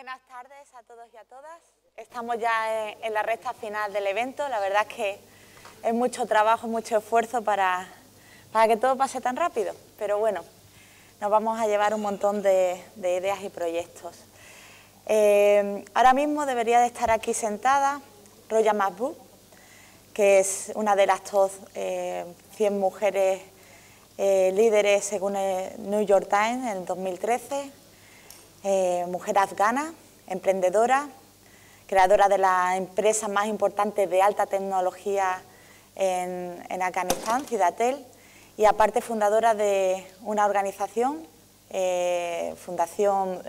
Buenas tardes a todos y a todas. Estamos ya en la recta final del evento. La verdad es que es mucho trabajo, mucho esfuerzo para que todo pase tan rápido. Pero bueno, nos vamos a llevar un montón de ideas y proyectos. Ahora mismo debería de estar aquí sentada Roya Mahbub, que es una de las top 100 mujeres líderes según el New York Times en el 2013. Mujer afgana, emprendedora, creadora de la empresa más importante de alta tecnología en Afganistán, Cidatel, y aparte fundadora de una organización, Fundación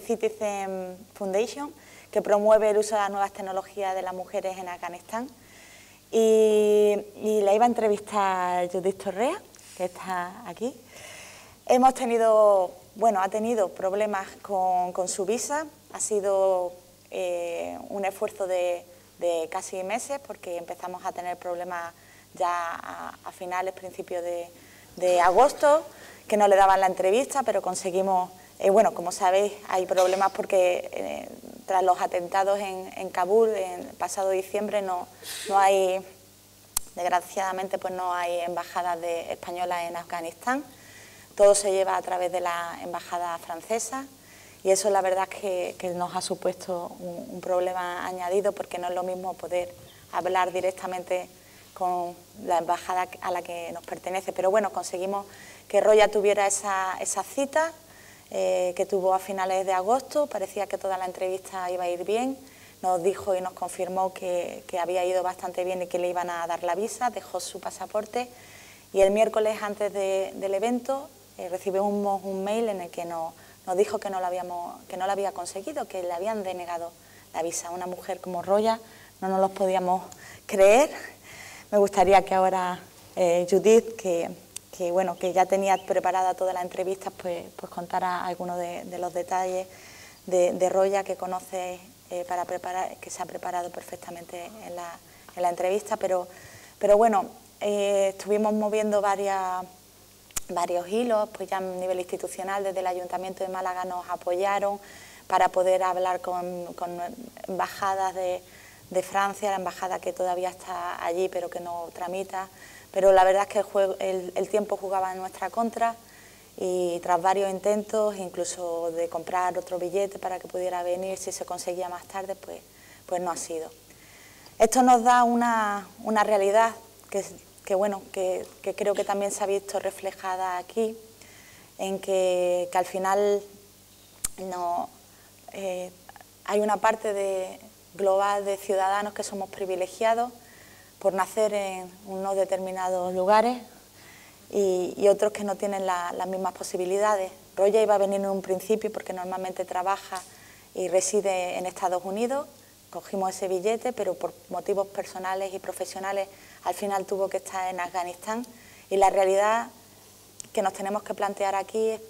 Citizen Foundation, que promueve el uso de las nuevas tecnologías de las mujeres en Afganistán. Y la iba a entrevistar Judith Torrea, que está aquí. Hemos tenido, ha tenido problemas con su visa. Ha sido un esfuerzo de casi meses, porque empezamos a tener problemas ya a finales, principios de agosto, que no le daban la entrevista, pero conseguimos, como sabéis, hay problemas porque tras los atentados en Kabul, en pasado diciembre, no hay, desgraciadamente, pues no hay embajadas españolas en Afganistán. Todo se lleva a través de la embajada francesa y eso la verdad es que nos ha supuesto un problema añadido, porque no es lo mismo poder hablar directamente con la embajada a la que nos pertenece. Pero bueno, conseguimos que Roya tuviera esa cita que tuvo a finales de agosto. Parecía que toda la entrevista iba a ir bien. Nos dijo y nos confirmó que había ido bastante bien y que le iban a dar la visa. Dejó su pasaporte y el miércoles antes del evento recibimos un mail en el que nos dijo que no lo había conseguido, que le habían denegado la visa. Una mujer como Roya no nos lo podíamos creer. Me gustaría que ahora Judith, que ya tenía preparada toda la entrevista, pues contara algunos de los detalles de Roya, que conoce para preparar, que se ha preparado perfectamente en la entrevista. Pero bueno, estuvimos moviendo varios hilos, pues ya a nivel institucional, desde el Ayuntamiento de Málaga nos apoyaron para poder hablar con embajadas de Francia, la embajada que todavía está allí pero que no tramita. Pero la verdad es que el tiempo jugaba en nuestra contra y tras varios intentos, incluso de comprar otro billete para que pudiera venir si se conseguía más tarde, pues no ha sido. Esto nos da una realidad que creo que también se ha visto reflejada aquí, en que al final hay una parte global de ciudadanos que somos privilegiados por nacer en unos determinados lugares y otros que no tienen las mismas posibilidades. Roya iba a venir en un principio porque normalmente trabaja y reside en Estados Unidos. Cogimos ese billete, pero por motivos personales y profesionales al final tuvo que estar en Afganistán. Y la realidad que nos tenemos que plantear aquí es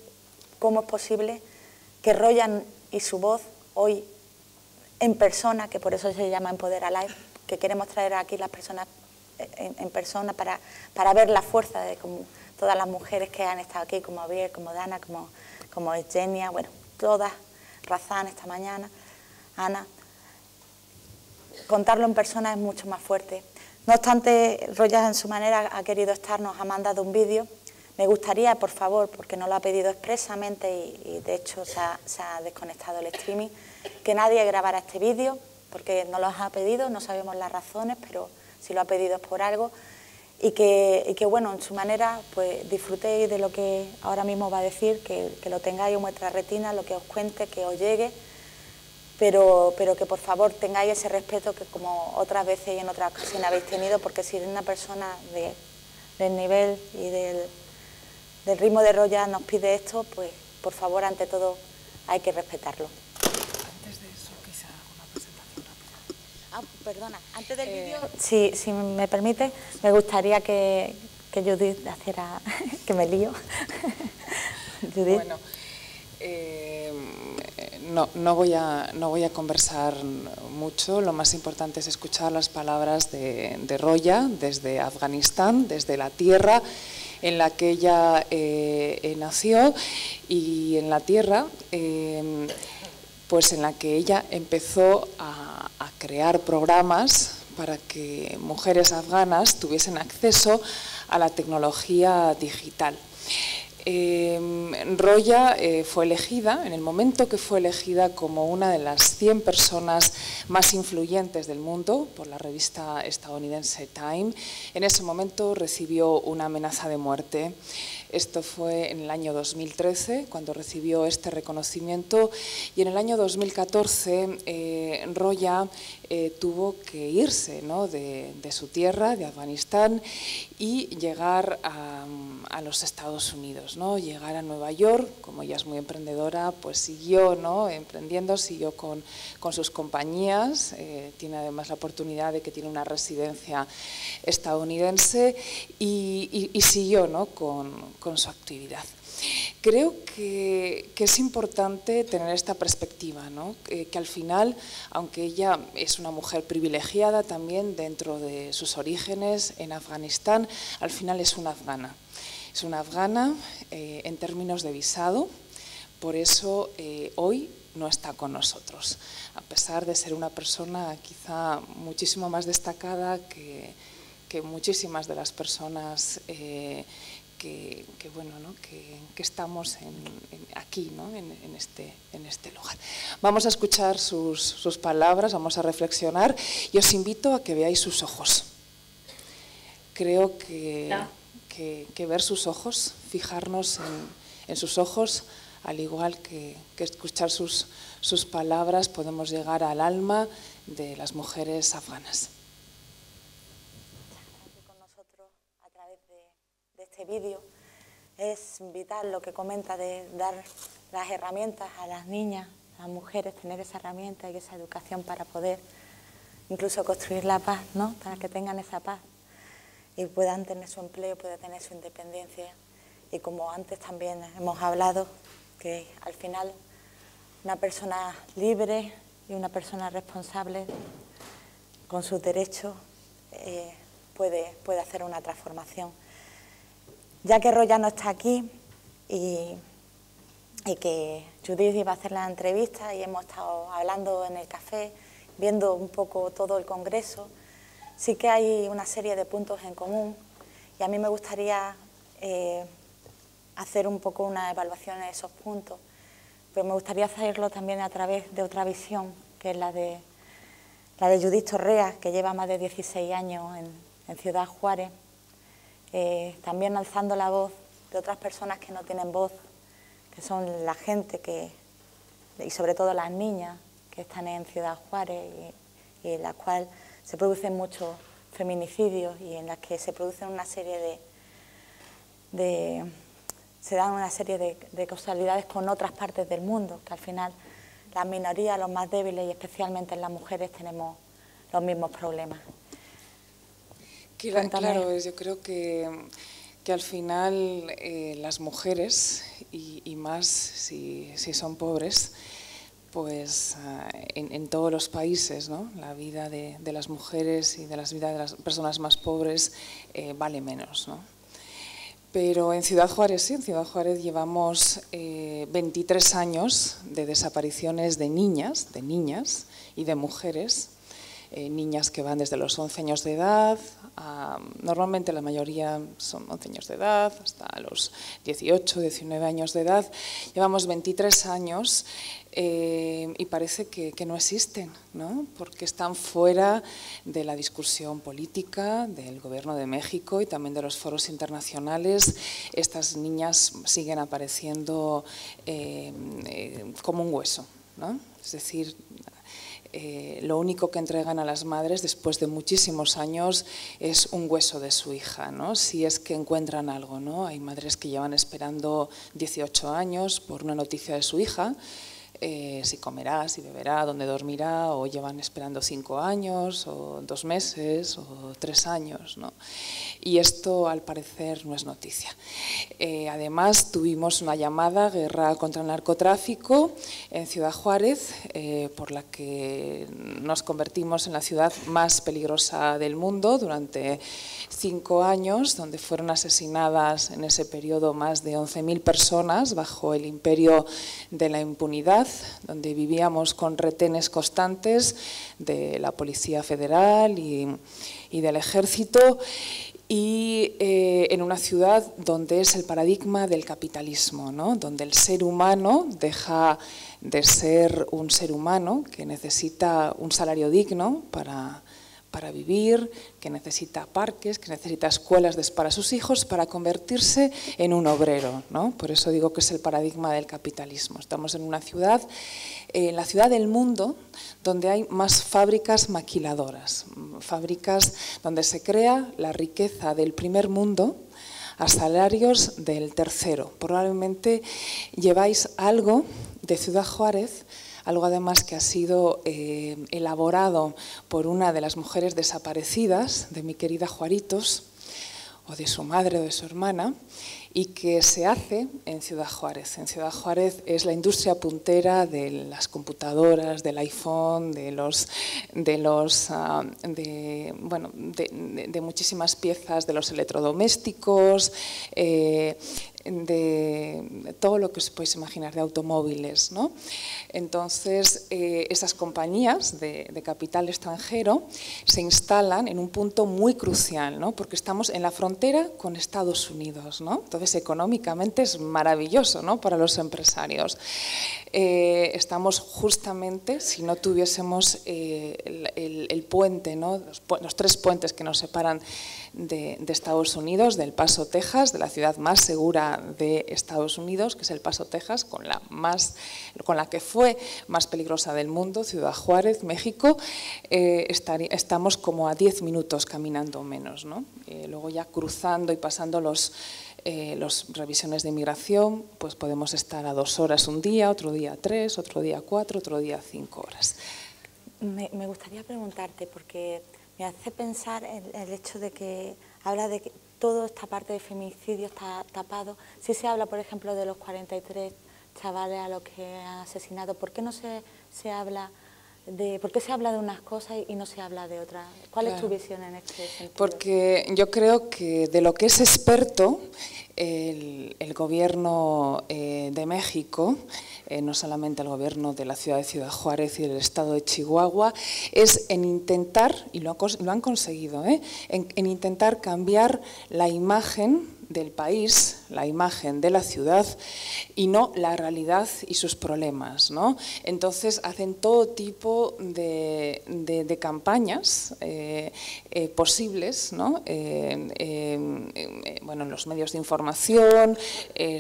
cómo es posible que Roya y su voz hoy en persona, que por eso se llama Empoder Alive, que queremos traer aquí las personas en persona para ver la fuerza de todas las mujeres que han estado aquí, como Abier, como Dana, como Eugenia, todas, Razán esta mañana, Ana. Contarlo en persona es mucho más fuerte. No obstante, Roya en su manera ha querido estar, nos ha mandado un vídeo. Me gustaría, por favor, porque no lo ha pedido expresamente y de hecho se ha desconectado el streaming, que nadie grabara este vídeo, porque no lo ha pedido, no sabemos las razones, pero si lo ha pedido es por algo. Y que en su manera, pues disfrutéis de lo que ahora mismo va a decir, que lo tengáis en vuestra retina, lo que os cuente, que os llegue. Pero que por favor tengáis ese respeto que como otras veces y en otras ocasiones habéis tenido, porque si una persona del nivel y del ritmo de Roya nos pide esto, pues por favor, ante todo, hay que respetarlo. Antes de eso, quizá una presentación rápida. Perdona, antes del vídeo, si me permite, me gustaría que Judith hiciera, que me lío. Judith. Bueno, no voy a conversar mucho. Lo más importante es escuchar las palabras de Roya desde Afganistán, desde la tierra, en la que ella nació y en la tierra pues en la que ella empezó a crear programas para que mujeres afganas tuviesen acceso a la tecnología digital. Roya fue elegida, en el momento que fue elegida, como una de las 100 personas más influyentes del mundo por la revista estadounidense Time. En ese momento recibió una amenaza de muerte. Esto fue en el año 2013, cuando recibió este reconocimiento, y en el año 2014 Roya tuvo que irse, ¿no?, de su tierra, de Afganistán, y llegar a los Estados Unidos, ¿no?, llegar a Nueva York. Como ella es muy emprendedora, pues siguió, ¿no?, emprendiendo, siguió con sus compañías, tiene además la oportunidad de que tiene una residencia estadounidense y siguió, ¿no?, con su actividad. Creo que es importante tener esta perspectiva, ¿no?, que al final, aunque ella es una mujer privilegiada también dentro de sus orígenes en Afganistán, al final es una afgana. Es una afgana en términos de visado, por eso hoy no está con nosotros, a pesar de ser una persona quizá muchísimo más destacada que muchísimas de las personas bueno, ¿no?, que estamos aquí, ¿no?, en este lugar. Vamos a escuchar sus palabras, vamos a reflexionar y os invito a que veáis sus ojos. Creo que ver sus ojos, fijarnos en sus ojos, al igual que escuchar sus palabras, podemos llegar al alma de las mujeres afganas. Con nosotros a través de este vídeo. Es vital lo que comenta de dar las herramientas a las niñas, a las mujeres, tener esa herramienta y esa educación para poder incluso construir la paz, ¿no?, para que tengan esa paz y puedan tener su empleo, puedan tener su independencia. Y como antes también hemos hablado, que al final una persona libre y una persona responsable con sus derechos puede hacer una transformación. Ya que Roya no está aquí y que Judith iba a hacer la entrevista y hemos estado hablando en el café, viendo un poco todo el congreso, sí que hay una serie de puntos en común y a mí me gustaría hacer un poco una evaluación de esos puntos, pero me gustaría hacerlo también a través de otra visión, que es la de Judith Torrea, que lleva más de 16 años en Ciudad Juárez, también alzando la voz de otras personas que no tienen voz, que son la gente y sobre todo las niñas que están en Ciudad Juárez y en las cuales se producen muchos feminicidios y en las que se producen una serie se dan una serie de causalidades con otras partes del mundo, que al final las minorías, los más débiles y especialmente las mujeres tenemos los mismos problemas. Claro, yo creo que al final las mujeres, y más si son pobres, pues en todos los países, ¿no?, la vida de las mujeres y de las vidas de las personas más pobres vale menos, ¿no? Pero en Ciudad Juárez sí, en Ciudad Juárez llevamos 23 años de desapariciones de niñas y de mujeres, niñas que van desde los 11 años de edad, normalmente la mayoría son 11 años de edad, hasta los 18, 19 años de edad. Llevamos 23 años y parece que no existen, ¿no?, porque están fuera de la discusión política del Gobierno de México y también de los foros internacionales. Estas niñas siguen apareciendo como un hueso, ¿no? Es decir, lo único que entregan a las madres después de muchísimos años es un hueso de su hija, ¿no?, si es que encuentran algo, ¿no? Hay madres que llevan esperando 18 años por una noticia de su hija, si comerá, si beberá, dónde dormirá, o llevan esperando 5 años, o 2 meses, o 3 años, ¿no? Y esto, al parecer, no es noticia. Además, tuvimos una llamada, guerra contra el narcotráfico, en Ciudad Juárez, por la que nos convertimos en la ciudad más peligrosa del mundo durante 5 años, donde fueron asesinadas en ese periodo más de 11.000 personas bajo el imperio de la impunidad, donde vivíamos con retenes constantes de la Policía Federal y del Ejército, y en una ciudad donde es el paradigma del capitalismo, ¿no? Donde el ser humano deja de ser un ser humano que necesita un salario digno para vivir, que necesita parques, que necesita escuelas para sus hijos, para convertirse en un obrero, ¿no? Por eso digo que es el paradigma del capitalismo. Estamos en una ciudad, la ciudad del mundo, donde hay más fábricas maquiladoras, fábricas donde se crea la riqueza del primer mundo a salarios del tercero. Probablemente lleváis algo de Ciudad Juárez, algo además que ha sido elaborado por una de las mujeres desaparecidas de mi querida Juaritos, o de su madre o de su hermana, y que se hace en Ciudad Juárez. En Ciudad Juárez es la industria puntera de las computadoras, del iPhone, de muchísimas piezas de los electrodomésticos, de todo lo que os podéis imaginar, de automóviles, ¿no? Entonces, esas compañías de capital extranjero se instalan en un punto muy crucial, ¿no? Porque estamos en la frontera con Estados Unidos, ¿no? Entonces, económicamente es maravilloso, ¿no? Para los empresarios. Estamos justamente, si no tuviésemos el puente, ¿no? Los 3 puentes que nos separan de Estados Unidos, del Paso, Texas, de la ciudad más segura de Estados Unidos, que es el Paso, Texas, con la que fue más peligrosa del mundo, Ciudad Juárez, México, estamos como a 10 minutos caminando menos, ¿no? Luego ya cruzando y pasando los revisiones de inmigración, pues podemos estar a 2 horas un día, otro día 3, otro día 4, otro día 5 horas. Me gustaría preguntarte, porque me hace pensar el hecho de que habla de que toda esta parte de feminicidio está tapado. Si se habla, por ejemplo, de los 43 chavales a los que han asesinado, ¿por qué no se habla ¿por qué se habla de unas cosas y no se habla de otras? ¿Cuál es tu visión en este sentido? Porque yo creo que de lo que es experto el gobierno de México, no solamente el gobierno de la ciudad de Ciudad Juárez y del estado de Chihuahua, es en intentar, y lo han conseguido, en intentar cambiar la imagen del país, la imagen de la ciudad y no la realidad y sus problemas, ¿no? Entonces hacen todo tipo de campañas posibles, ¿no? Bueno, en los medios de información,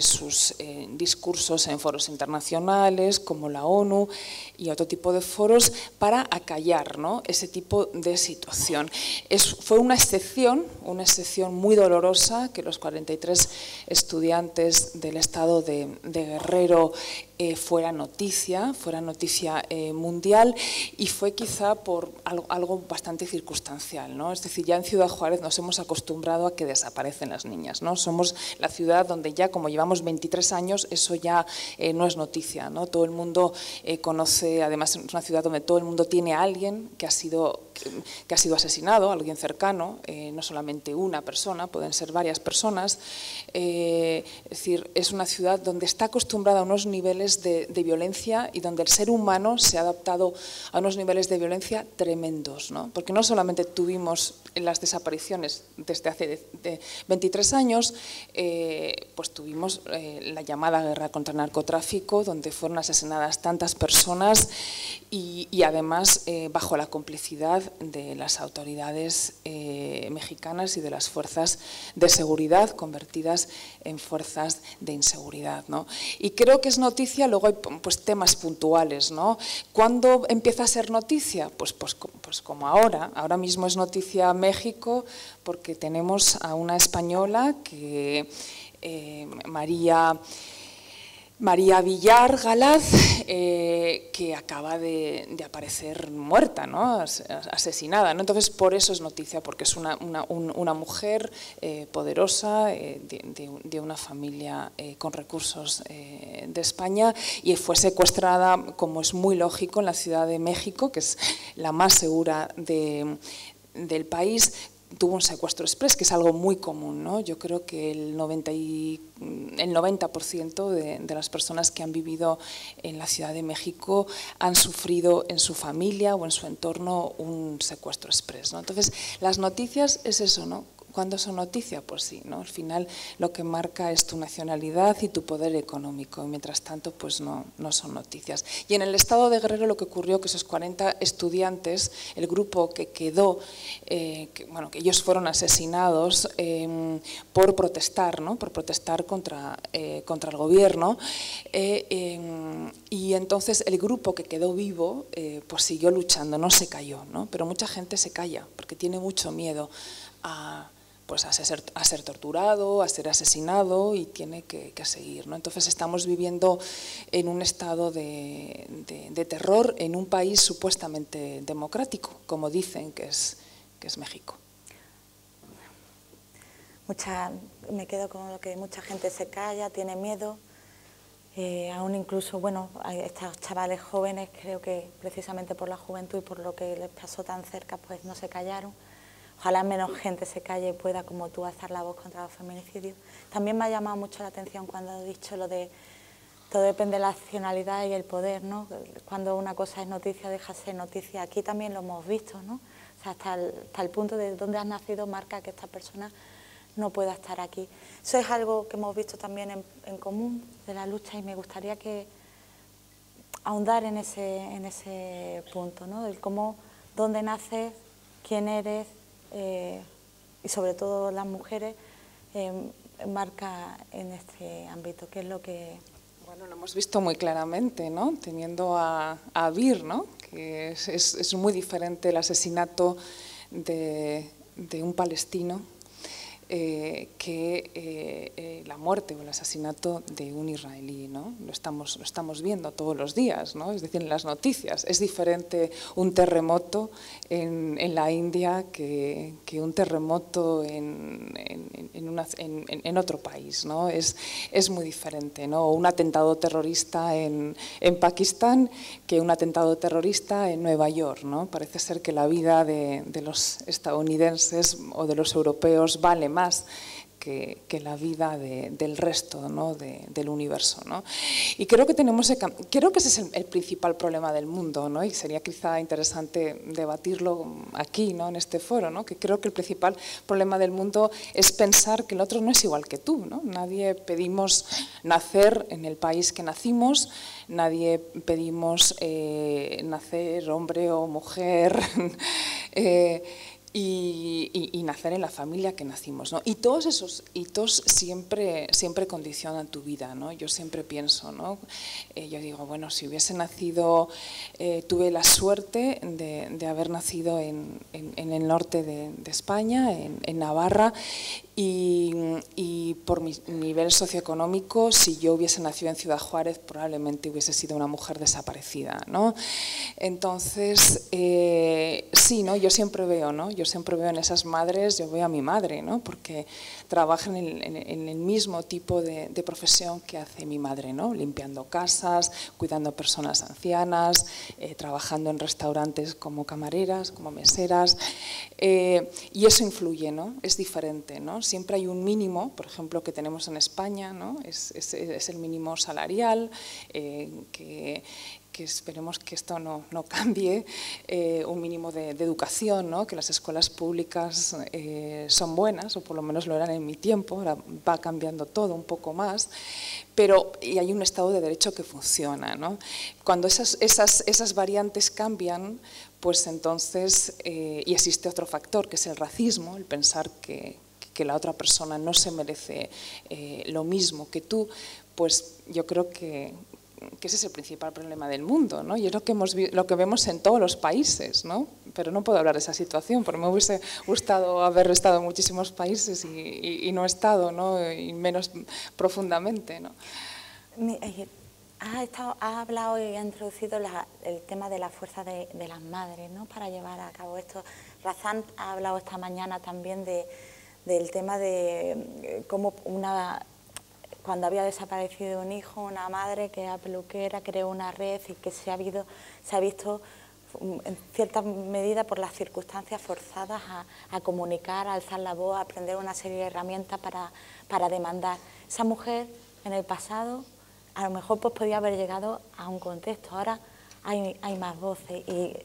sus discursos en foros internacionales como la ONU y otro tipo de foros para acallar, ¿no? Ese tipo de situación. Fue una excepción muy dolorosa que los 43 estudiantes del estado de Guerrero fuera noticia mundial, y fue quizá por algo bastante circunstancial, ¿no? Es decir, ya en Ciudad Juárez nos hemos acostumbrado a que desaparecen las niñas, ¿no? Somos la ciudad donde ya, como llevamos 23 años, eso ya no es noticia, ¿no? Todo el mundo conoce, además es una ciudad donde todo el mundo tiene a alguien que ha sido asesinado, alguien cercano, no solamente una persona, pueden ser varias personas. Es decir, es una ciudad donde está acostumbrada a unos niveles de violencia y donde el ser humano se ha adaptado a unos niveles de violencia tremendos, ¿no? Porque no solamente tuvimos las desapariciones desde hace 23 años, pues tuvimos la llamada guerra contra el narcotráfico, donde fueron asesinadas tantas personas y además bajo la complicidad de las autoridades mexicanas y de las fuerzas de seguridad convertidas en fuerzas de inseguridad, ¿no? Y creo que es noticia. Luego hay pues temas puntuales, ¿no? ¿Cuándo empieza a ser noticia? Pues como ahora mismo es noticia México, porque tenemos a una española que María Villar Galaz, que acaba de aparecer muerta, ¿no? Asesinada, ¿no? Entonces, por eso es noticia, porque es una mujer poderosa, de una familia con recursos de España, y fue secuestrada, como es muy lógico, en la Ciudad de México, que es la más segura del país. Tuvo un secuestro express, que es algo muy común, ¿no? Yo creo que el 90% de las personas que han vivido en la Ciudad de México han sufrido en su familia o en su entorno un secuestro express, ¿no? Entonces, las noticias es eso, ¿no? ¿Cuándo son noticia? Pues sí, ¿no? Al final lo que marca es tu nacionalidad y tu poder económico, y mientras tanto pues no son noticias. Y en el estado de Guerrero lo que ocurrió, que esos 40 estudiantes, el grupo que quedó, que ellos fueron asesinados por protestar, ¿no? Por protestar contra el gobierno, y entonces el grupo que quedó vivo pues siguió luchando, no se cayó, ¿no? Pero mucha gente se calla porque tiene mucho miedo a ser torturado, a ser asesinado, y tiene que seguir, ¿no? Entonces estamos viviendo en un estado de terror en un país supuestamente democrático, como dicen que es México. Me quedo con lo que mucha gente se calla, tiene miedo, aún incluso, bueno, a estos chavales jóvenes, creo que precisamente por la juventud y por lo que les pasó tan cerca, pues no se callaron. Ojalá menos gente se calle y pueda, como tú, alzar la voz contra los feminicidios. También me ha llamado mucho la atención cuando has dicho lo de todo depende de la nacionalidad y el poder, ¿no? Cuando una cosa es noticia, deja de ser noticia. Aquí también lo hemos visto, ¿no? O sea, hasta el punto de dónde has nacido marca que esta persona no pueda estar aquí. Eso es algo que hemos visto también en común de la lucha, y me gustaría que ahondar en ese punto, ¿no? El cómo, dónde naces, quién eres, y sobre todo las mujeres, marca en este ámbito. ¿Qué es lo que...? Bueno, lo hemos visto muy claramente, ¿no? Teniendo a Abir, ¿no? Que es muy diferente el asesinato de un palestino que la muerte o el asesinato de un israelí, ¿no? Lo estamos viendo todos los días, ¿no? Es decir, en las noticias. Es diferente un terremoto en la India que un terremoto en otro país, ¿no? Es muy diferente, ¿no? Un atentado terrorista en Pakistán que un atentado terrorista en Nueva York, ¿no? Parece ser que la vida de los estadounidenses o de los europeos vale más que la vida del resto, ¿no? del universo, ¿no? Y creo que ese es el principal problema del mundo, ¿no? Y sería quizá interesante debatirlo aquí, ¿no? En este foro, ¿no? Que creo que el principal problema del mundo es pensar que el otro no es igual que tú, ¿no? Nadie pedimos nacer en el país que nacimos, nadie pedimos nacer hombre o mujer, y nacer en la familia que nacimos, ¿no? Y todos esos hitos siempre condicionan tu vida, ¿no? Yo siempre pienso, ¿no? Yo digo, bueno, si hubiese nacido, tuve la suerte de haber nacido en el norte de España, en Navarra, y por mi nivel socioeconómico, si yo hubiese nacido en Ciudad Juárez, probablemente hubiese sido una mujer desaparecida, ¿no? Entonces, sí, ¿no? Yo siempre veo, ¿no? Yo siempre veo en esas madres, yo veo a mi madre, ¿no? Porque trabaja en el mismo tipo de profesión que hace mi madre, ¿no? Limpiando casas, cuidando personas ancianas, trabajando en restaurantes como camareras, como meseras, y eso influye, ¿no? Es diferente, ¿no? Siempre hay un mínimo, por ejemplo, que tenemos en España, ¿no? Es el mínimo salarial, que esperemos que esto no cambie, un mínimo de educación, ¿no? Que las escuelas públicas son buenas, o por lo menos lo eran en mi tiempo, ahora va cambiando todo un poco más, y hay un Estado de Derecho que funciona, ¿no? Cuando esas variantes cambian, pues entonces, y existe otro factor, que es el racismo, el pensar que la otra persona no se merece lo mismo que tú, pues yo creo que ese es el principal problema del mundo, ¿no? Y es lo que vemos en todos los países, ¿no? Pero no puedo hablar de esa situación, porque me hubiese gustado haber estado en muchísimos países y no he estado, ¿no? Y menos profundamente, ¿no? has hablado y has introducido el tema de la fuerza de las madres, ¿no?, para llevar a cabo esto. Razan ha hablado esta mañana también del tema de cómo cuando había desaparecido un hijo, una madre que era peluquera creó una red y que se ha visto en cierta medida por las circunstancias forzadas a comunicar, a alzar la voz, a aprender una serie de herramientas para demandar. Esa mujer en el pasado a lo mejor pues podía haber llegado a un contexto, ahora hay más voces. ¿Y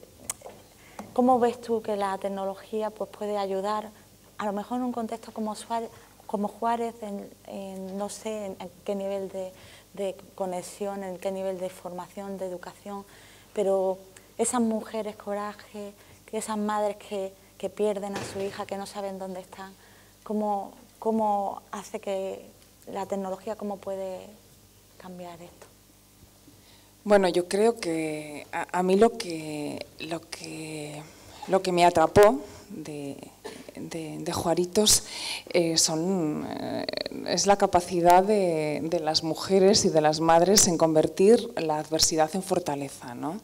cómo ves tú que la tecnología pues puede ayudar, a lo mejor en un contexto como Juárez, no sé en qué nivel de conexión, en qué nivel de formación, de educación, pero esas mujeres coraje, esas madres que pierden a su hija, que no saben dónde están, cómo hace que la tecnología, cómo puede cambiar esto? Bueno, yo creo que a mí lo que me atrapó de Juaritos es la capacidad de las mujeres y de las madres en convertir la adversidad en fortaleza, ¿no?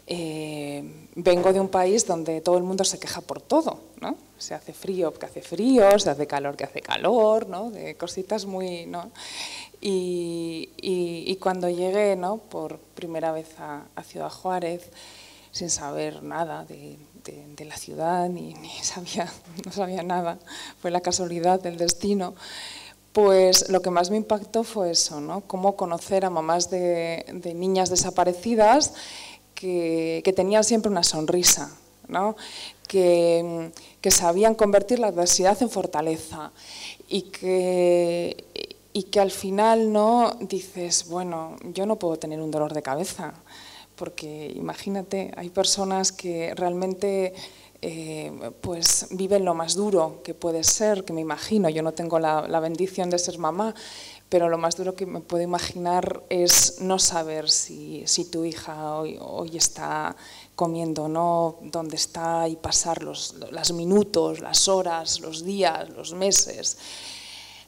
Vengo de un país donde todo el mundo se queja por todo, ¿no? Se hace frío que hace frío, se hace calor que hace calor, ¿no? De cositas muy, ¿no? Y cuando llegué, ¿no?, por primera vez a Ciudad Juárez, sin saber nada de la ciudad, no sabía nada, fue la casualidad del destino, pues lo que más me impactó fue eso, ¿no?, cómo conocer a mamás de niñas desaparecidas que tenían siempre una sonrisa, ¿no?, que sabían convertir la adversidad en fortaleza y que al final, ¿no?, dices, bueno, yo no puedo tener un dolor de cabeza, porque imagínate, hay personas que realmente pues viven lo más duro que puede ser, que me imagino, yo no tengo la bendición de ser mamá, pero lo más duro que me puedo imaginar es no saber si tu hija hoy está comiendo o no, dónde está, y pasar los minutos, las horas, los días, los meses,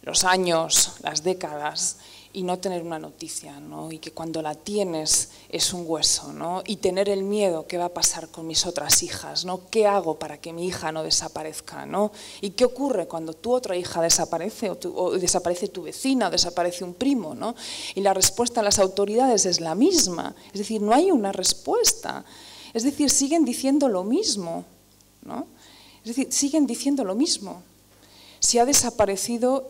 los años, las décadas, y no tener una noticia, ¿no? Y que cuando la tienes es un hueso, ¿no? Y tener el miedo, ¿qué va a pasar con mis otras hijas, ¿no? ¿Qué hago para que mi hija no desaparezca, ¿no? ¿Y qué ocurre cuando tu otra hija desaparece, o desaparece tu vecina, o desaparece un primo, ¿no? Y la respuesta a las autoridades es la misma, es decir, no hay una respuesta, es decir, siguen diciendo lo mismo, ¿no? Es decir, siguen diciendo lo mismo. Si ha desaparecido,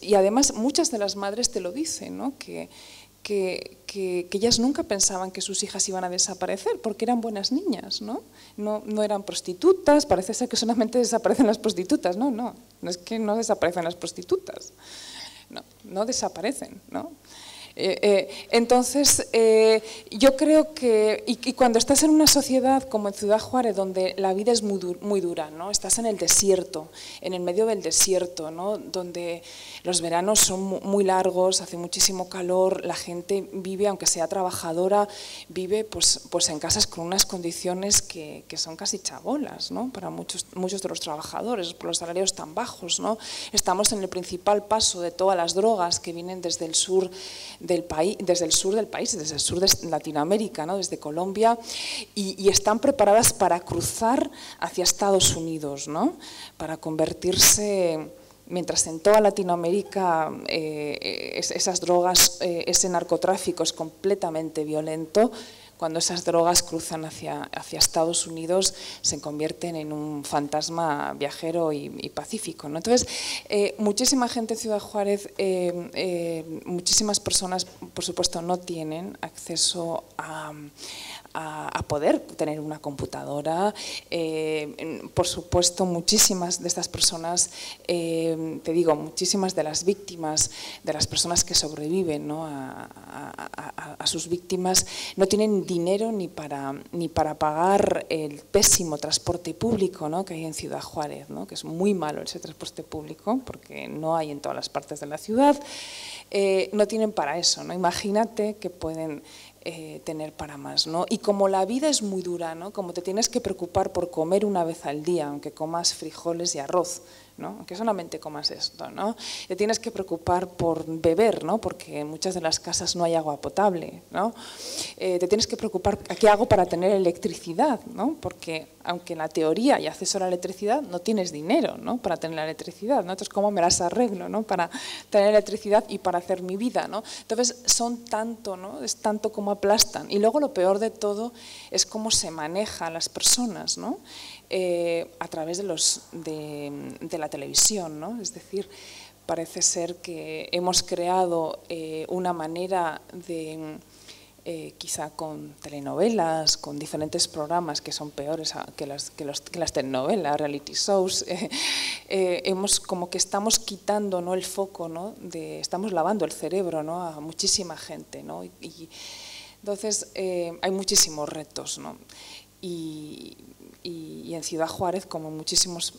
y además muchas de las madres te lo dicen, ¿no?, que ellas nunca pensaban que sus hijas iban a desaparecer porque eran buenas niñas, ¿no? No eran prostitutas, parece ser que solamente desaparecen las prostitutas, no es que no desaparecen las prostitutas, no desaparecen, ¿no? Entonces, yo creo que, y cuando estás en una sociedad como en Ciudad Juárez, donde la vida es muy dura, ¿no? Estás en el desierto, en el medio del desierto, ¿no?, donde los veranos son muy largos, hace muchísimo calor, la gente vive, aunque sea trabajadora, vive pues en casas con unas condiciones que son casi chabolas, ¿no?, para muchos de los trabajadores, por los salarios tan bajos, ¿no? Estamos en el principal paso de todas las drogas que vienen desde el sur del país, desde el sur de Latinoamérica, ¿no?, desde Colombia, y están preparadas para cruzar hacia Estados Unidos, ¿no?, para convertirse, mientras en toda Latinoamérica esas drogas, ese narcotráfico es completamente violento. Cuando esas drogas cruzan hacia Estados Unidos, se convierten en un fantasma viajero y pacífico, ¿no? Entonces, muchísima gente en Ciudad Juárez, muchísimas personas, por supuesto, no tienen acceso a poder tener una computadora. Por supuesto, muchísimas de estas personas, te digo, muchísimas de las víctimas, de las personas que sobreviven, ¿no?, a sus víctimas, no tienen dinero ni para pagar el pésimo transporte público, ¿no?, que hay en Ciudad Juárez, ¿no?, que es muy malo ese transporte público porque no hay en todas las partes de la ciudad. No tienen para eso, ¿no? Imagínate que pueden tener para más, ¿no? Y como la vida es muy dura, ¿no?, como te tienes que preocupar por comer una vez al día, aunque comas frijoles y arroz, ¿no? Que solamente comas esto, ¿no? Te tienes que preocupar por beber, ¿no? Porque en muchas de las casas no hay agua potable, ¿no? Te tienes que preocupar, ¿qué hago para tener electricidad, ¿no? Porque aunque en la teoría hay acceso a la electricidad, no tienes dinero, ¿no? Para tener la electricidad, ¿no? Entonces, ¿cómo me las arreglo, ¿no? Para tener electricidad y para hacer mi vida, ¿no? Entonces, son tanto, ¿no? Es tanto como aplastan. Y luego lo peor de todo es cómo se maneja a las personas, ¿no? A través de la televisión, ¿no? Es decir, parece ser que hemos creado una manera de, quizá con telenovelas, con diferentes programas que son peores que las telenovelas, reality shows, como que estamos quitando, ¿no? El foco, ¿no? Estamos lavando el cerebro, ¿no? A muchísima gente, ¿no? Entonces hay muchísimos retos, ¿no? Y en Ciudad Juárez, como en muchísimos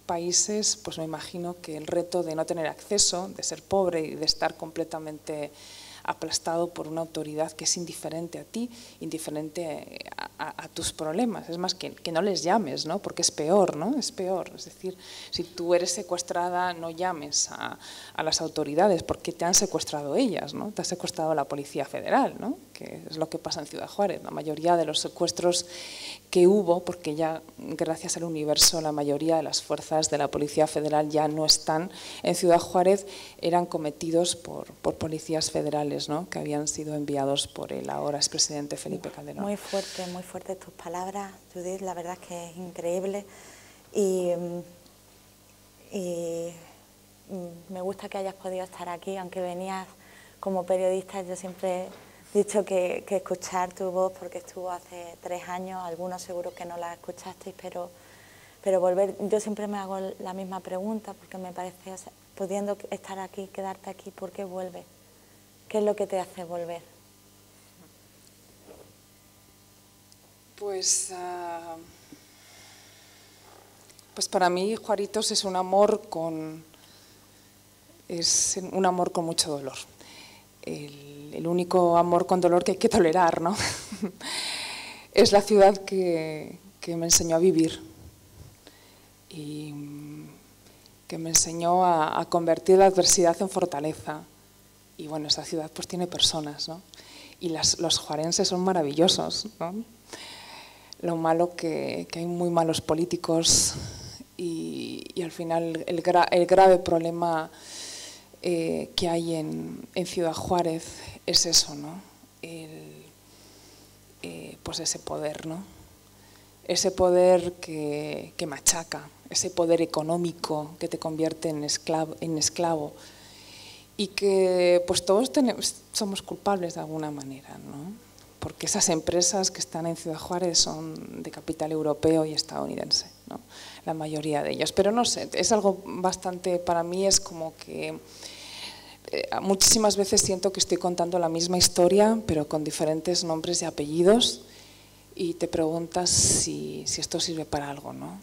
países, pues me imagino que el reto de no tener acceso, de ser pobre y de estar completamente aplastado por una autoridad que es indiferente a ti, indiferente a tus problemas. Es más, que no les llames, ¿no? Porque es peor, ¿no? Es peor. Es decir, si tú eres secuestrada, no llames a las autoridades porque te han secuestrado ellas, ¿no? Te ha secuestrado la Policía Federal, ¿no? Que es lo que pasa en Ciudad Juárez. La mayoría de los secuestros que hubo, porque ya gracias al universo la mayoría de las fuerzas de la Policía Federal ya no están en Ciudad Juárez, eran cometidos por policías federales, ¿no? Que habían sido enviados por el ahora expresidente Felipe Calderón. Muy fuerte tus palabras, Judith, la verdad es que es increíble y me gusta que hayas podido estar aquí, aunque venías como periodista. Yo siempre he dicho que escuchar tu voz, porque estuvo hace 3 años, algunos seguro que no la escuchasteis, pero volver, yo siempre me hago la misma pregunta, porque me parece, o sea, pudiendo estar aquí, quedarte aquí, ¿por qué vuelves? ¿Qué es lo que te hace volver? Pues para mí Juaritos es un amor con mucho dolor. El único amor con dolor que hay que tolerar, ¿no? Es la ciudad que me enseñó a vivir y que me enseñó a convertir la adversidad en fortaleza. Y bueno, esta ciudad pues tiene personas, ¿no? Y los juarenses son maravillosos, ¿no? Lo malo que hay muy malos políticos y al final el grave problema que hay en Ciudad Juárez es eso, ¿no? Pues ese poder, ¿no? Ese poder que machaca, ese poder económico que te convierte en esclavo y que pues todos somos culpables de alguna manera, ¿no? Porque esas empresas que están en Ciudad Juárez son de capital europeo y estadounidense, ¿no? La mayoría de ellas. Pero no sé, es algo bastante, para mí es como que muchísimas veces siento que estoy contando la misma historia, pero con diferentes nombres y apellidos, y te preguntas si esto sirve para algo, ¿no?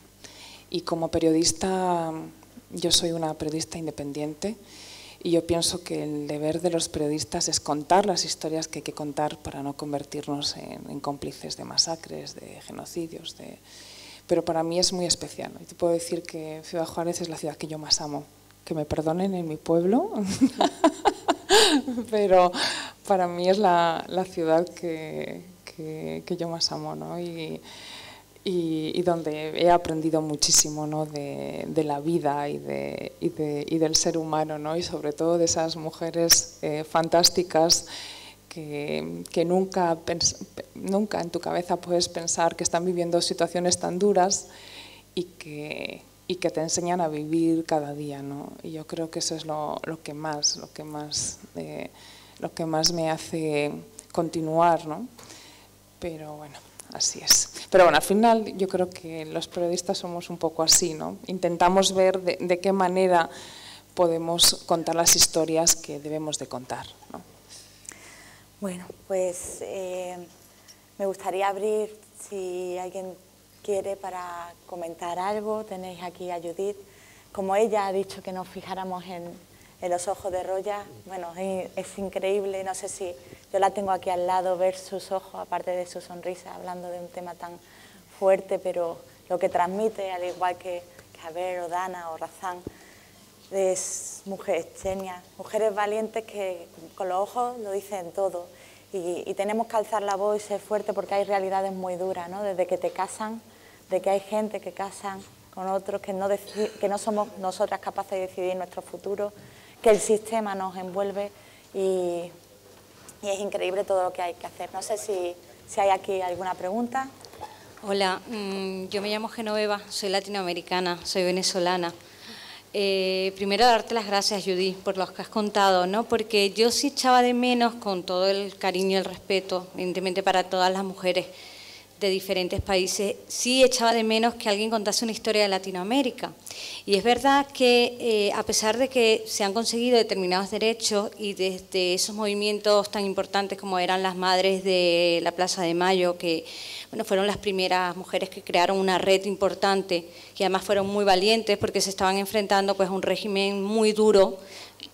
Y como periodista, yo soy una periodista independiente, y yo pienso que el deber de los periodistas es contar las historias que hay que contar para no convertirnos en cómplices de masacres, de genocidios. Pero para mí es muy especial. Y te puedo decir que Ciudad Juárez es la ciudad que yo más amo. Que me perdonen en mi pueblo, pero para mí es la ciudad que yo más amo, ¿no? Y donde he aprendido muchísimo, ¿no? de la vida y del ser humano, ¿no? Y sobre todo de esas mujeres fantásticas que nunca en tu cabeza puedes pensar que están viviendo situaciones tan duras y que te enseñan a vivir cada día, ¿no? Y yo creo que eso es lo que más me hace continuar, ¿no? Pero bueno, así es. Pero bueno, al final yo creo que los periodistas somos un poco así, ¿no? Intentamos ver de qué manera podemos contar las historias que debemos de contar, ¿no? Bueno, pues me gustaría abrir, si alguien quiere, para comentar algo. Tenéis aquí a Judith. Como ella ha dicho que nos fijáramos en los ojos de Roya, bueno, es increíble. No sé si yo la tengo aquí al lado, ver sus ojos, aparte de su sonrisa, hablando de un tema tan fuerte, pero lo que transmite, al igual que Haber o Dana o Razan, es mujeres genias, mujeres valientes que con los ojos lo dicen todo. Y tenemos que alzar la voz y ser fuertes porque hay realidades muy duras, ¿no? Desde que te casan, de que hay gente que casan con otros, que no somos nosotras capaces de decidir nuestro futuro, que el sistema nos envuelve y es increíble todo lo que hay que hacer. No sé si hay aquí alguna pregunta. Hola, yo me llamo Genoveva, soy latinoamericana, soy venezolana. Primero darte las gracias, Judith, por lo que has contado, ¿no? Porque yo sí echaba de menos, con todo el cariño y el respeto, evidentemente para todas las mujeres de diferentes países, sí echaba de menos que alguien contase una historia de Latinoamérica. Y es verdad que a pesar de que se han conseguido determinados derechos y desde esos movimientos tan importantes como eran las madres de la Plaza de Mayo, que bueno, fueron las primeras mujeres que crearon una red importante, que además fueron muy valientes porque se estaban enfrentando pues, a un régimen muy duro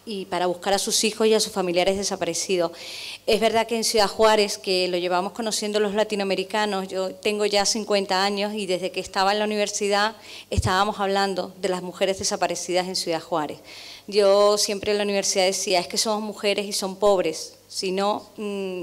y para buscar a sus hijos y a sus familiares desaparecidos. Es verdad que en Ciudad Juárez, que lo llevamos conociendo los latinoamericanos, yo tengo ya 50 años y desde que estaba en la universidad estábamos hablando de las mujeres desaparecidas en Ciudad Juárez. Yo siempre en la universidad decía, es que somos mujeres y son pobres, si no,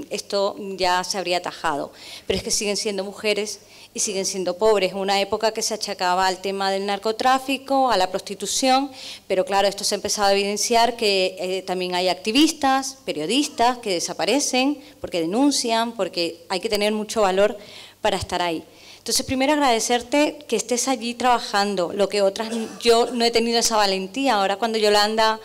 esto ya se habría atajado. Pero es que siguen siendo mujeres y siguen siendo pobres. Una época que se achacaba al tema del narcotráfico, a la prostitución, pero claro, esto se ha empezado a evidenciar que también hay activistas, periodistas que desaparecen porque denuncian, porque hay que tener mucho valor para estar ahí. Entonces, primero agradecerte que estés allí trabajando, lo que otras, yo no he tenido esa valentía. Ahora cuando Yolanda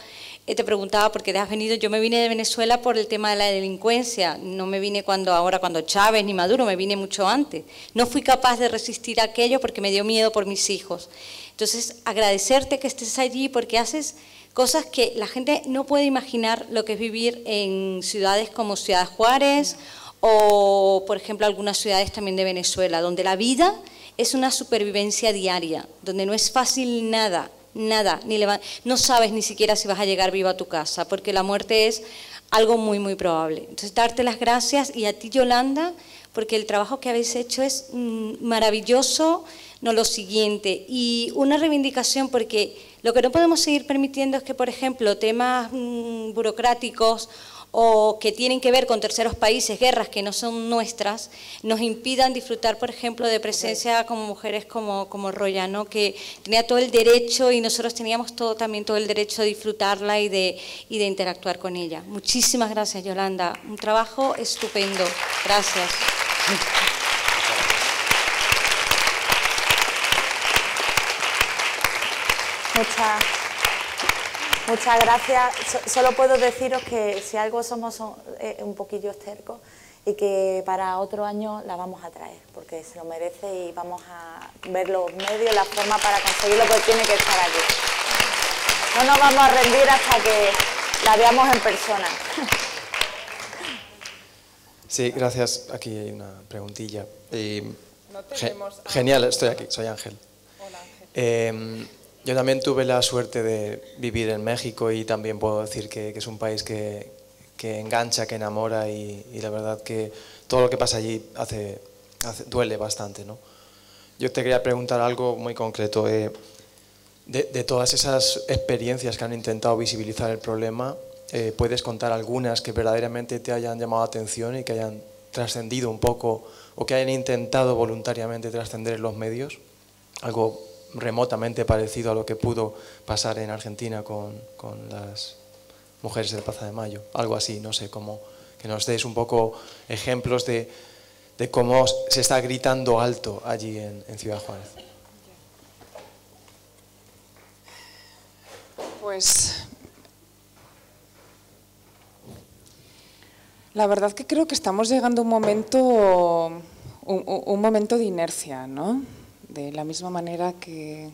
te preguntaba por qué te has venido, yo me vine de Venezuela por el tema de la delincuencia, no me vine cuando Chávez ni Maduro, me vine mucho antes. No fui capaz de resistir aquello porque me dio miedo por mis hijos. Entonces, agradecerte que estés allí porque haces cosas que la gente no puede imaginar lo que es vivir en ciudades como Ciudad Juárez o, por ejemplo, algunas ciudades también de Venezuela, donde la vida es una supervivencia diaria, donde no es fácil nada, no sabes ni siquiera si vas a llegar viva a tu casa, porque la muerte es algo muy, muy probable. Entonces, darte las gracias y a ti, Yolanda, porque el trabajo que habéis hecho es maravilloso, no lo siguiente, y una reivindicación porque lo que no podemos seguir permitiendo es que, por ejemplo, temas burocráticos o que tienen que ver con terceros países, guerras que no son nuestras, nos impidan disfrutar, por ejemplo, de presencia como mujeres como Roya, ¿no? Que tenía todo el derecho y nosotros teníamos también todo el derecho de disfrutarla y de interactuar con ella. Muchísimas gracias, Yolanda. Un trabajo estupendo. Gracias. Muchas gracias. Solo puedo deciros que si algo somos un poquillo estercos y que para otro año la vamos a traer, porque se lo merece y vamos a ver los medios, la forma para conseguirlo, porque tiene que estar aquí. No nos vamos a rendir hasta que la veamos en persona. Sí, gracias. Aquí hay una preguntilla. No tenemos Genial, estoy aquí, soy Ángel. Hola, Ángel. Yo también tuve la suerte de vivir en México y también puedo decir que es un país que engancha, que enamora y la verdad que todo lo que pasa allí duele bastante, ¿no? Yo te quería preguntar algo muy concreto. De todas esas experiencias que han intentado visibilizar el problema, ¿puedes contar algunas que verdaderamente te hayan llamado la atención y que hayan trascendido un poco o que hayan intentado voluntariamente trascender en los medios? Algo remotamente parecido a lo que pudo pasar en Argentina con las mujeres de la Plaza de Mayo, algo así, no sé, como que nos des un poco ejemplos de cómo se está gritando alto allí en Ciudad Juárez. Pues la verdad que creo que estamos llegando a un momento de inercia, ¿no? De la misma manera que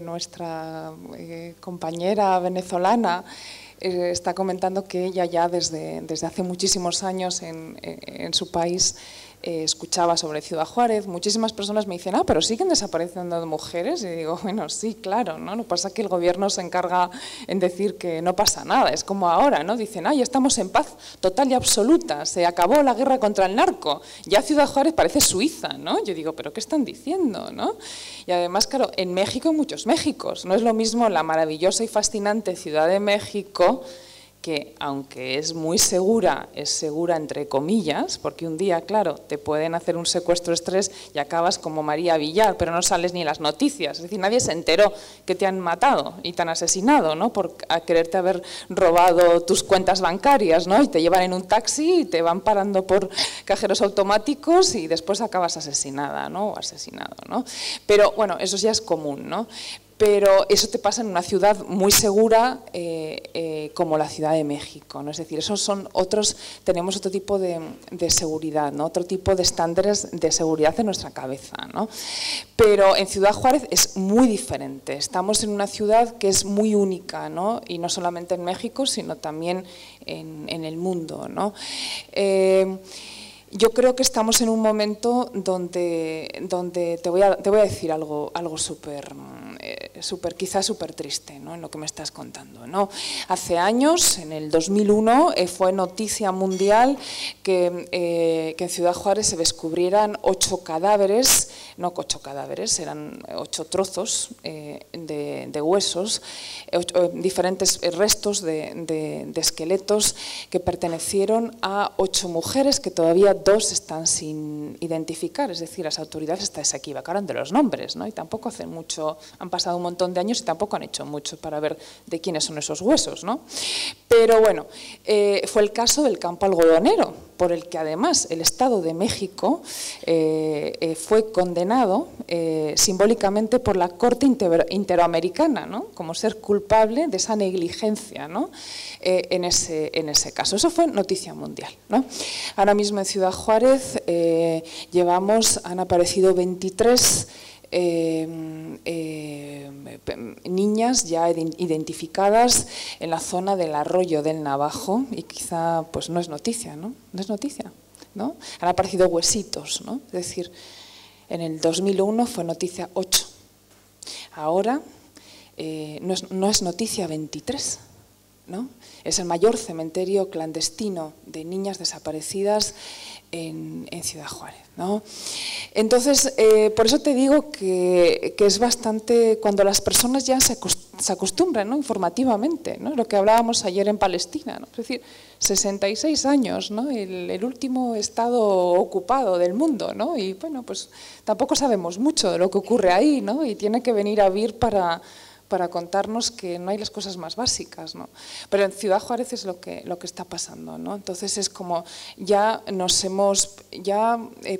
nuestra compañera venezolana está comentando que ella ya desde hace muchísimos años en su país escuchaba sobre Ciudad Juárez, muchísimas personas me dicen, pero siguen desapareciendo mujeres, y digo, bueno, sí, claro, ¿no? Lo que pasa es que el gobierno se encarga en decir que no pasa nada, es como ahora, ¿no? Dicen, ya estamos en paz total y absoluta, se acabó la guerra contra el narco, ya Ciudad Juárez parece Suiza, ¿no? Yo digo, ¿pero qué están diciendo, no? Y además, claro, en México hay muchos Méxicos, no es lo mismo la maravillosa y fascinante Ciudad de México, que aunque es muy segura, es segura entre comillas, porque un día, claro, te pueden hacer un secuestro exprés y acabas como María Villar, pero no sales ni en las noticias, es decir, nadie se enteró que te han matado y te han asesinado, ¿no? Por quererte haber robado tus cuentas bancarias, ¿no? Y te llevan en un taxi y te van parando por cajeros automáticos y después acabas asesinada, ¿no? O asesinado, ¿no? Pero bueno, eso ya es común, ¿no? Pero eso te pasa en una ciudad muy segura como la Ciudad de México, ¿no? Es decir, tenemos otro tipo de seguridad, ¿no? Otro tipo de estándares de seguridad en nuestra cabeza, ¿no? Pero en Ciudad Juárez es muy diferente, estamos en una ciudad que es muy única, ¿no? Y no solamente en México, sino también en el mundo, ¿no? Yo creo que estamos en un momento donde te voy a decir algo quizás súper triste, ¿no? En lo que me estás contando, ¿no? Hace años, en el 2001, fue noticia mundial que en Ciudad Juárez se descubrieran 8 cadáveres, no 8 cadáveres, eran 8 trozos de huesos, diferentes restos de esqueletos que pertenecieron a 8 mujeres que todavía 2 están sin identificar, es decir, las autoridades se equivocaron de los nombres, ¿no? Y tampoco hacen mucho, han pasado un montón de años y tampoco han hecho mucho para ver de quiénes son esos huesos, ¿no? Pero bueno, fue el caso del campo algodonero, por el que además el Estado de México fue condenado simbólicamente por la Corte Interamericana, ¿no? Como ser culpable de esa negligencia, ¿no? En ese caso. Eso fue noticia mundial, ¿no? Ahora mismo en Ciudad Juárez han aparecido 23 niñas ya identificadas en la zona del Arroyo del Navajo, y quizá pues no es noticia, ¿no? No es noticia, ¿no? Han aparecido huesitos, ¿no? Es decir, en el 2001 fue noticia 8. Ahora no es noticia 23, ¿no? Es el mayor cementerio clandestino de niñas desaparecidas en Ciudad Juárez, ¿no? Entonces, por eso te digo que es bastante, cuando las personas ya se acostumbran, ¿no? Informativamente, ¿no? Lo que hablábamos ayer en Palestina, ¿no? Es decir, 66 años, ¿no? El último estado ocupado del mundo, ¿no? Y bueno, pues tampoco sabemos mucho de lo que ocurre ahí, ¿no? Y tiene que venir a vir para contarnos que no hay las cosas más básicas, ¿no? Pero en Ciudad Juárez es lo que está pasando, ¿no? Entonces es como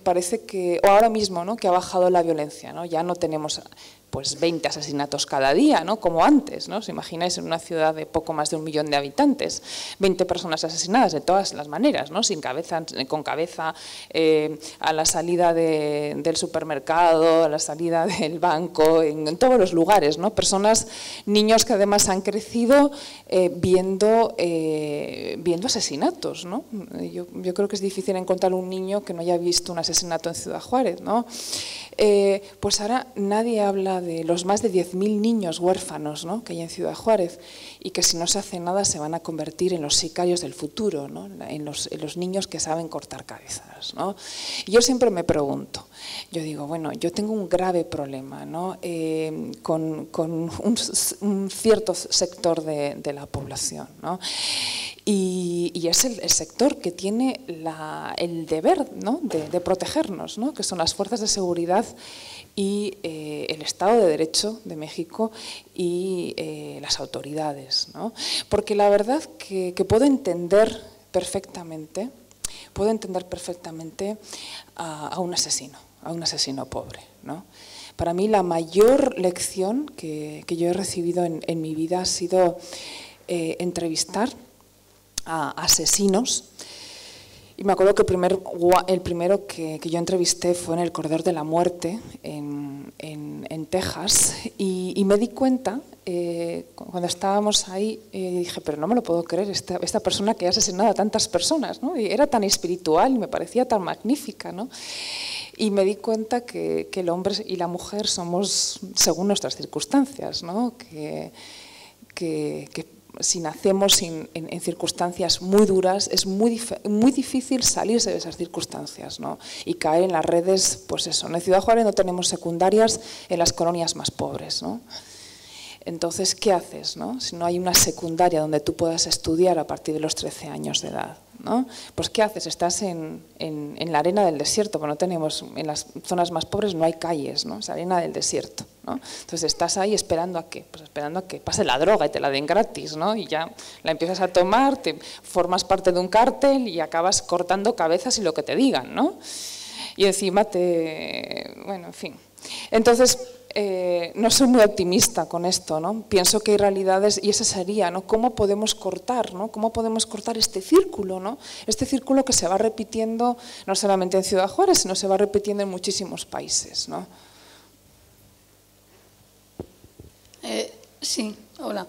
parece que, o ahora mismo, ¿no? Que ha bajado la violencia, ¿no? Ya no tenemos pues 20 asesinatos cada día, ¿no? Como antes, ¿no? ¿Os imagináis en una ciudad de poco más de 1 millón de habitantes? 20 personas asesinadas de todas las maneras, ¿no? Sin cabeza, con cabeza, a la salida del supermercado, a la salida del banco, en todos los lugares, ¿no? Personas, niños que además han crecido viendo asesinatos, ¿no? Yo creo que es difícil encontrar un niño que no haya visto un asesinato en Ciudad Juárez, ¿no? Pues ahora nadie habla de los más de 10.000 niños huérfanos, ¿no? Que hay en Ciudad Juárez, y que si no se hace nada se van a convertir en los sicarios del futuro, ¿no? en los niños que saben cortar cabezas, ¿no? Y yo siempre me pregunto, yo digo, bueno, yo tengo un grave problema, ¿no? con un cierto sector de la población, ¿no? Y es el sector que tiene el deber, ¿no? de protegernos, ¿no? Que son las fuerzas de seguridad y el Estado de Derecho de México y las autoridades, ¿no? Porque la verdad que puedo entender perfectamente a un asesino pobre, ¿no? Para mí la mayor lección que yo he recibido en mi vida ha sido entrevistar a asesinos Y me acuerdo que el primero que yo entrevisté fue en el Corredor de la Muerte, en Texas, y me di cuenta, cuando estábamos ahí, dije, pero no me lo puedo creer, esta persona que ha asesinado a tantas personas, ¿no? Y era tan espiritual y me parecía tan magnífica, ¿no? Y me di cuenta que el hombre y la mujer somos según nuestras circunstancias, ¿no? Que si nacemos en circunstancias muy duras, es muy difícil salirse de esas circunstancias, ¿no? Y caer en las redes, pues eso, en Ciudad Juárez no tenemos secundarias en las colonias más pobres, ¿no? Entonces, ¿qué haces, no? Si no hay una secundaria donde tú puedas estudiar a partir de los 13 años de edad, ¿no? Pues ¿qué haces? Estás en la arena del desierto, porque no tenemos, en las zonas más pobres no hay calles, ¿no? Es arena del desierto, ¿no? Entonces estás ahí esperando a qué? Pues esperando a que pase la droga y te la den gratis, ¿no? Y ya la empiezas a tomar, te formas parte de un cártel y acabas cortando cabezas y lo que te digan, ¿no? Y encima bueno, en fin. Entonces, no soy muy optimista con esto, ¿no? Pienso que hay realidades, y esa sería, ¿no? ¿Cómo podemos cortar, ¿no? ¿Cómo podemos cortar este círculo, ¿no? Este círculo que se va repitiendo no solamente en Ciudad Juárez, sino se va repitiendo en muchísimos países, ¿no? Sí, hola.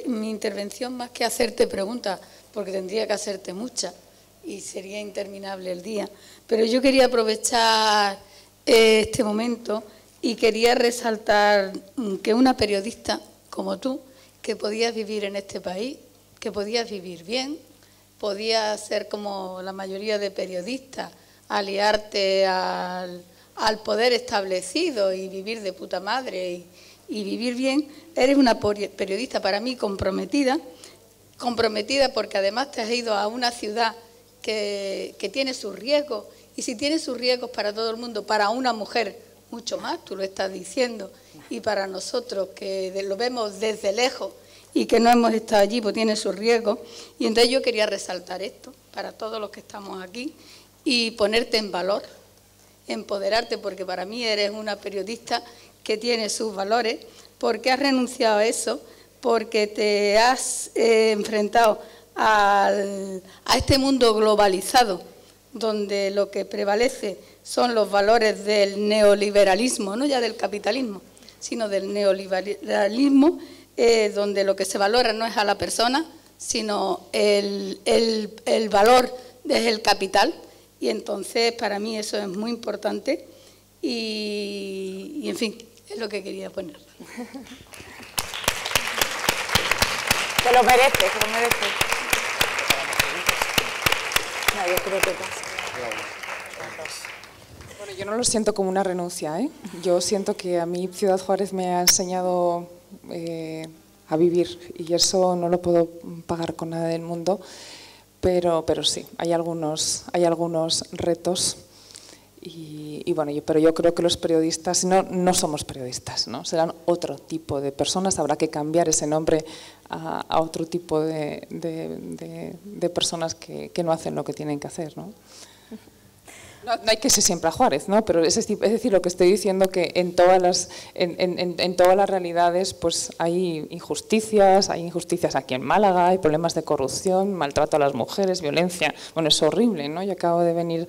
Mi intervención, más que hacerte preguntas, porque tendría que hacerte muchas y sería interminable el día, pero yo quería aprovechar este momento y quería resaltar que una periodista como tú, que podías vivir en este país, que podías vivir bien, podías ser como la mayoría de periodistas, aliarte al poder establecido y vivir de puta madre y vivir bien. Eres una periodista para mí comprometida porque además te has ido a una ciudad que tiene sus riesgos, y si tiene sus riesgos para todo el mundo, para una mujer mucho más, tú lo estás diciendo, y para nosotros que lo vemos desde lejos y que no hemos estado allí, pues tiene sus riesgos. Y entonces yo quería resaltar esto para todos los que estamos aquí y ponerte en valor, empoderarte, porque para mí eres una periodista que tiene sus valores, porque has renunciado a eso, porque te has enfrentado a este mundo globalizado, donde lo que prevalece son los valores del neoliberalismo, no ya del capitalismo, sino del neoliberalismo, donde lo que se valora no es a la persona, sino el valor es el capital. Y entonces para mí eso es muy importante y en fin, es lo que quería poner. Te lo mereces, te lo mereces. No, yo creo que pasa. Bueno, yo no lo siento como una renuncia, ¿eh? Yo siento que a mí Ciudad Juárez me ha enseñado a vivir, y eso no lo puedo pagar con nada del mundo, pero sí, hay algunos retos. Y bueno, pero yo creo que los periodistas no somos periodistas, ¿no? Serán otro tipo de personas, habrá que cambiar ese nombre a otro tipo de personas que no hacen lo que tienen que hacer, ¿no? No hay que ser siempre a Juárez, ¿no? Pero es decir, lo que estoy diciendo, que en todas las realidades pues hay injusticias aquí en Málaga, hay problemas de corrupción, maltrato a las mujeres, violencia. Bueno, es horrible, ¿no? Yo acabo de venir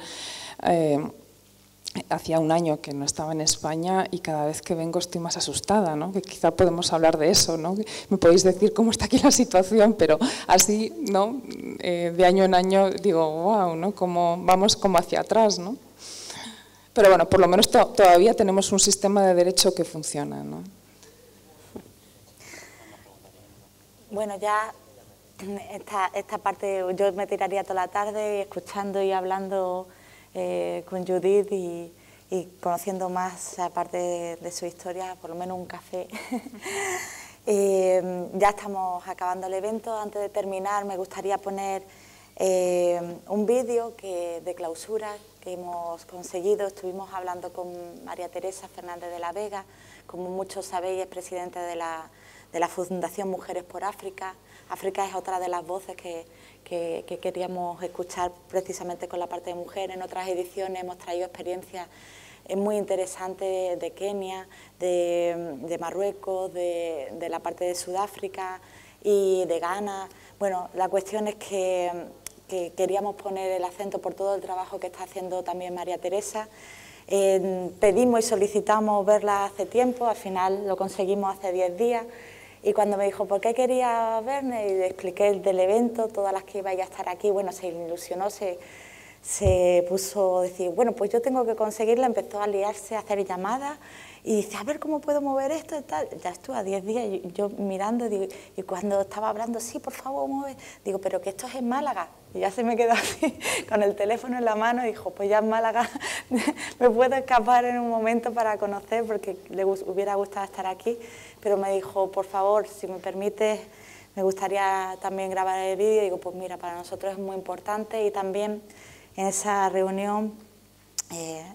hacía un año que no estaba en España y cada vez que vengo estoy más asustada, ¿no? Que quizá podemos hablar de eso, ¿no? Me podéis decir cómo está aquí la situación, pero así, ¿no? De año en año digo, wow, ¿no? Vamos como hacia atrás, ¿no? Pero bueno, por lo menos todavía tenemos un sistema de derecho que funciona, ¿no? Bueno, ya esta parte yo me tiraría toda la tarde escuchando y hablando con Judith y conociendo más, aparte de su historia, por lo menos un café. Ya estamos acabando el evento. Antes de terminar, me gustaría poner un vídeo de clausura que hemos conseguido. Estuvimos hablando con María Teresa Fernández de la Vega, como muchos sabéis, es presidenta de la Fundación Mujeres por África. África es otra de las voces que queríamos escuchar precisamente con la parte de mujer. En otras ediciones hemos traído experiencias muy interesantes de Kenia, de Marruecos, de la parte de Sudáfrica y de Ghana. Bueno, la cuestión es que que queríamos poner el acento por todo el trabajo que está haciendo también María Teresa. Pedimos y solicitamos verla hace tiempo, al final lo conseguimos hace 10 días. Y cuando me dijo, ¿por qué quería verme? Y le expliqué el del evento, todas las que iba a estar aquí, bueno, se ilusionó, se puso a decir, bueno, pues yo tengo que conseguirla, empezó a liarse, a hacer llamadas, y dice, a ver cómo puedo mover esto y tal. Ya estuve a 10 días, yo mirando, digo, y cuando estaba hablando, sí, por favor, mueve, digo, pero que esto es en Málaga. Y ya se me quedó así, con el teléfono en la mano, y dijo, pues ya en Málaga me puedo escapar en un momento para conocer, porque le hubiera gustado estar aquí, pero me dijo, por favor, si me permites, me gustaría también grabar el vídeo. Y digo, pues mira, para nosotros es muy importante, y también en esa reunión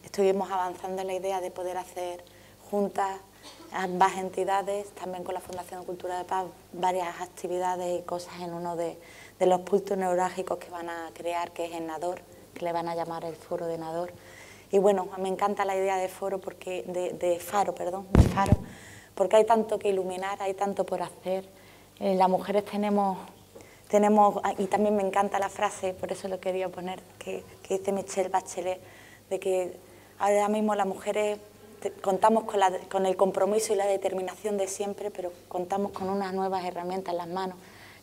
estuvimos avanzando en la idea de poder hacer juntas ambas entidades, también con la Fundación Cultura de Paz, varias actividades y cosas en uno de los puntos neurálgicos que van a crear, que es en Nador, que le van a llamar el Foro de Nador. Y bueno, me encanta la idea de foro, porque de faro, porque hay tanto que iluminar, hay tanto por hacer. Las mujeres tenemos, y también me encanta la frase, por eso lo quería poner, que dice Michelle Bachelet, de que ahora mismo las mujeres contamos con el compromiso y la determinación de siempre, pero contamos con unas nuevas herramientas en las manos,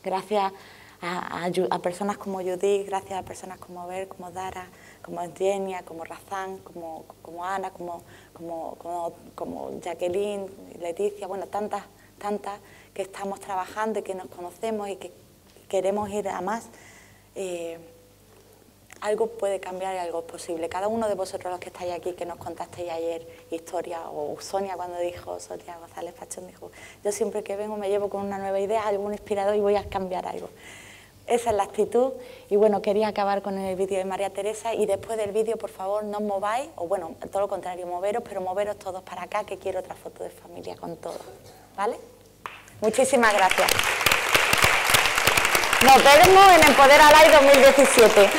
gracias a personas como Judith, gracias a personas como Ver, como Dara, como Eugenia, como Razán, como Ana, como Jacqueline, Leticia, bueno, tantas que estamos trabajando y que nos conocemos y que queremos ir a más. Algo puede cambiar y algo es posible. Cada uno de vosotros los que estáis aquí, que nos contasteis ayer historia, o Sonia cuando dijo, Sonia González Pachón dijo, yo siempre que vengo me llevo con una nueva idea, algún inspirador y voy a cambiar algo. Esa es la actitud. Y bueno, quería acabar con el vídeo de María Teresa, y después del vídeo, por favor, no os mováis, o bueno, todo lo contrario, moveros, pero moveros todos para acá, que quiero otra foto de familia con todos, ¿vale? Muchísimas gracias. Nos vemos en Empoder Alay 2017.